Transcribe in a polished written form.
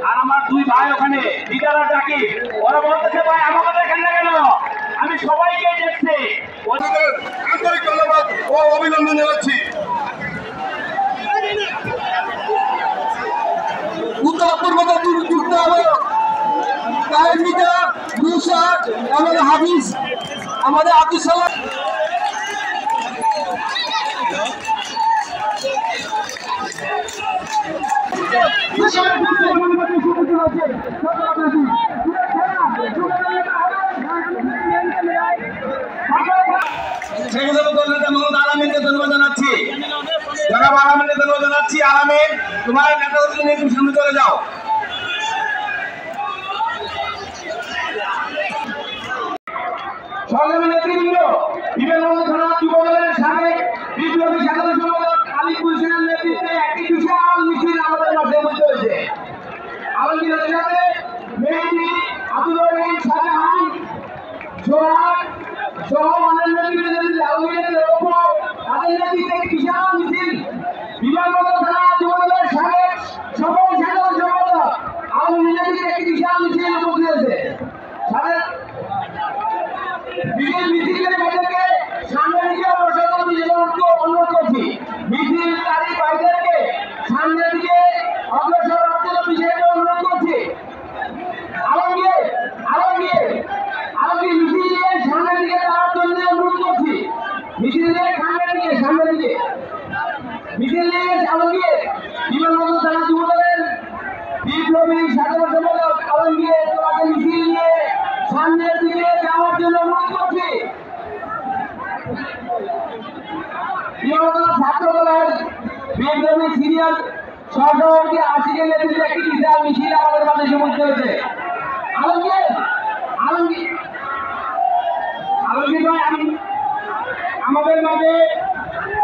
আর আমার দুই ভাই ওখানে লিডার ডাকি, ওরা বলতেছে ভাই আমাকে দেখেন না কেন, আমি সবাইকে দেখছি। আন্তরিক ধন্যবাদ ও অভিনন্দন জানাচ্ছি। উত্তর পূর্বতা যুক্ত হবে আমাদের হাফিজ, আমাদের আব্দুল সালাম। ধন্যবাদ জানাচ্ছি, জনাব আলামিনকে ধন্যবাদ জানাচ্ছি। আলামিন, তোমার নেতাদের নিয়ে তুমি সামনে চলে যাও। সংগ্রামী নেতৃবৃন্দ, বিবেকানন্দ থানা যুবদলের সাবেক বিপ্লবী সাধারণ সম্পাদক আলিকুল হোসেনের নেতৃত্বে একটি বিশাল মিছিল আমাদের মাঝে উপস্থিত হয়েছে। আলমগীর সাথে মেহেদী, আব্দুল রহিম, শাহজাহান, সোহাগ সহ অন্যান্য আলমগীরের ওপর তাদের নেতৃত্বে একটি বিশাল মিছিল বিবেকানন্দ থানা যুবদলের সাবেক সকল সাধারণ সম্পাদক আলমগীর নেতৃত্বে একটি বিশাল মিছিল উপস্থিত হয়েছে। মিছিলের মধ্যে সামনে দিকে অনুরোধ করছি, মিছিলকারী ভাইদেরকে সামনের দিকে অগ্রসর হতে বিষয়টা অনুরোধ করছি। আলমগীর মিছিল নিয়ে সামনের দিকে যাওয়ার জন্য অনুরোধ করছি। মিছিল নিয়ে সামনের দিকে মিছিল নিয়ে আলমগীর বিমানবন্দর থানা যুবদলের বিপ্লবী সাধারণ সম্পাদক আলমগীর তোমাকে মিছিল নিয়ে সামনের দিকে যাওয়ার জন্য অনুরোধ করছি। ছাত্রদলের বিপ্লবী সিনিয়র সহসভাপতি আশিকের নেতৃত্বে একটি বিশাল মিছিল আমাদের মাঝে উপস্থিত হয়েছে। আলমগীর